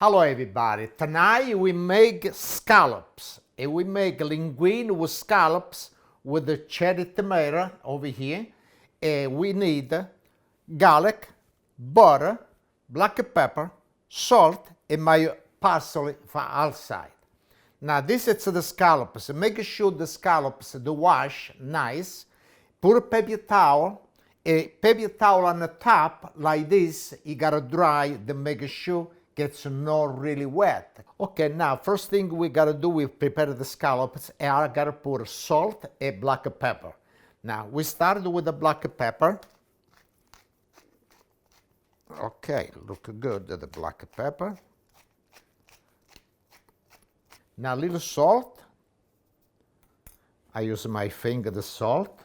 Hello everybody, tonight we make scallops and we make linguine with scallops with the cherry tomato over here. And we need garlic, butter, black pepper, salt and my parsley for outside. Now this is the scallops. Make sure the scallops the wash nice. Put a paper towel on the top like this. You gotta dry to make sure gets not really wet. Okay, now first thing we gotta do, we prepare the scallops and I gotta put salt and black pepper. Now we start with the black pepper. Okay, look good, the black pepper. Now a little salt. I use my finger, the salt.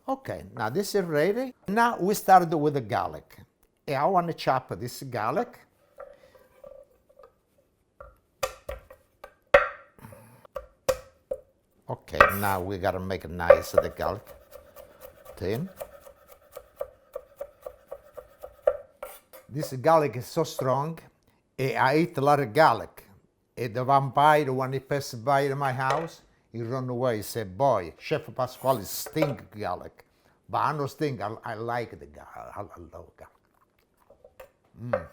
Okay, now this is ready. Now we start with the garlic. And I want to chop this garlic. Okay, now we gotta make it nice, the garlic. Thin. This garlic is so strong. And I eat a lot of garlic. And the vampire, when he passes by my house, he run away. He said, boy, Chef Pasquale stink garlic. But I don't stink, I like the garlic. I love garlic.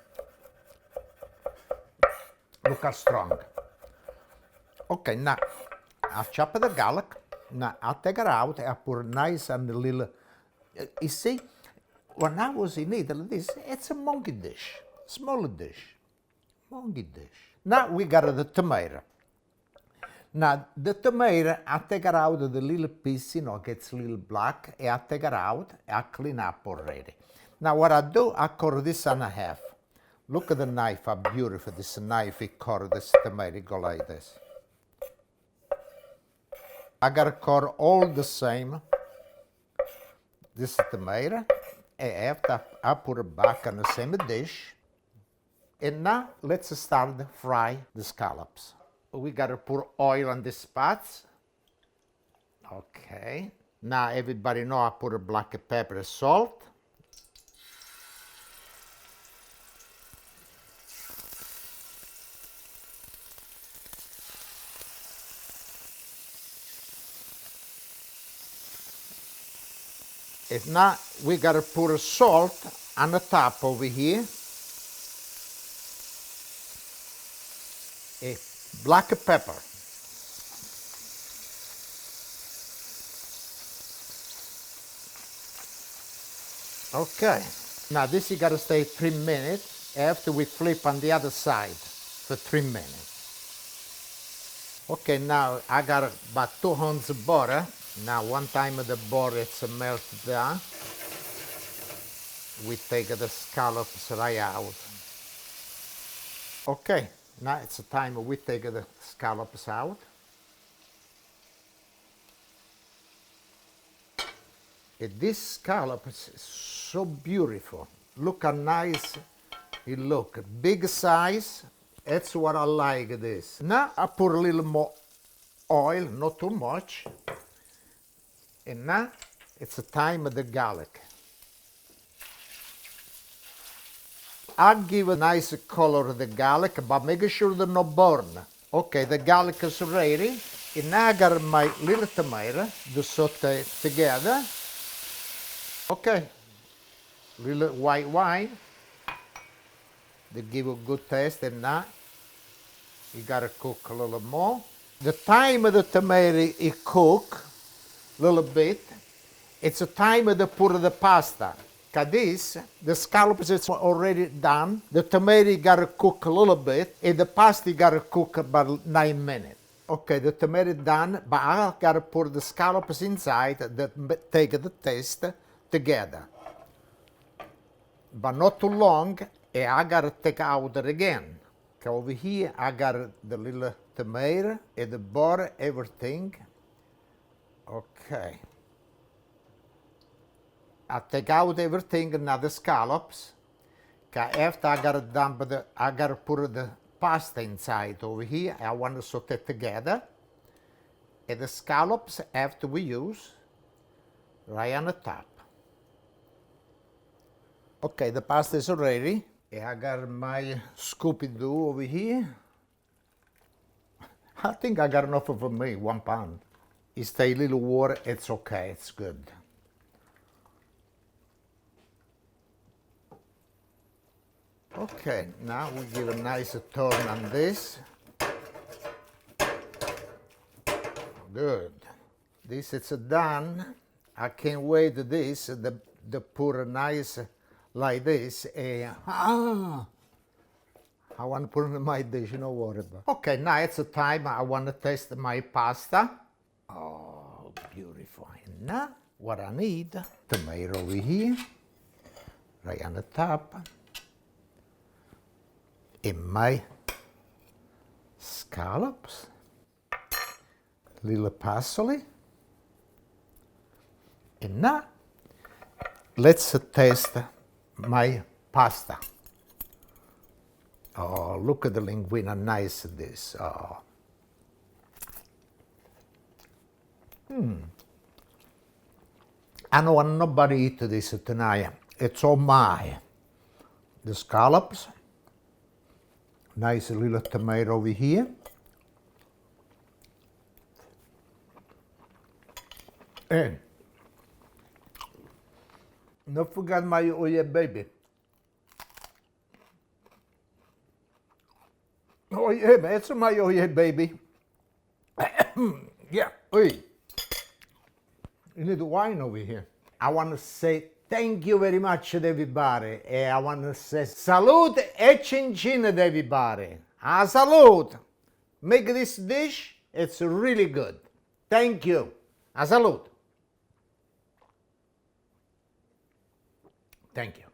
Look how strong. Okay, now I chop the garlic. Now I take it out. I put it nice and a little. You see, when I was in Italy, it's a monkey dish, small dish, monkey dish. Now we got the tomato. Now, the tomato, I take it out of the little piece, gets a little black, and I take it out, I clean up already. Now, what I do, I cut this in half. Look at the knife, how beautiful this knife, it cut this tomato, go like this. I gotta cut all the same, this tomato, and after I put it back on the same dish. And now, let's start to fry the scallops. We gotta put oil on the spots. Okay. Now everybody know I put a black pepper and salt. And now we gotta put a salt on the top over here. A black pepper. Okay, now this you gotta stay 3 minutes after we flip on the other side for 3 minutes. Okay, now I got about 2 ounces of butter. Now one time the butter it's melted down, we take the scallops right out. Okay. Now it's the time we take the scallops out. And this scallop is so beautiful. Look how nice it look. Big size. That's what I like this. Now I put a little more oil, not too much. And now it's the time of the garlic. I'll give a nice color to the garlic, but make sure they're not burn. Okay, the garlic is ready. And now I got my little tomato to saute together. Okay, little white wine. They give a good taste, and now you gotta cook a little more. The time of the tomato is cook a little bit. It's the time to put the pasta. This, the scallops is already done. The tomato gotta cook a little bit, and the pasta gotta cook about 9 minutes. Okay, the tomato done, but I gotta put the scallops inside that take the taste together. But not too long, and I gotta take out it again. Okay, over here I got the little tomato and the butter, everything. Okay. I take out everything, now the scallops. After I gotta dump I gotta put the pasta inside over here. I want to saute it together. And the scallops after we use right on the top. Okay, the pasta is ready. I got my Scooby-Doo over here. I think I got enough for me, 1 pound. It stay a little water, it's okay, it's good. Okay, now we give a nice turn on this. Good. This is done. I can't wait this, the pour nice like this. I want to put it in my dish, no worry about it. Okay, now it's time I want to taste my pasta. Oh, beautiful. And now what I need, tomato over here, right on the top. In my scallops, little parsley. And now let's taste my pasta. Oh, look at the linguine, nice this. Oh. I don't want nobody eat this tonight. It's all mine. The scallops. Nice little tomato over here. And don't forget my oh yeah baby. Oh yeah, it's my oh yeah baby. Yeah, oi. You need wine over here. I want to say thank you very much to everybody. And I want to say salute e cincin to everybody. A salute. Make this dish, it's really good. Thank you. A salute. Thank you.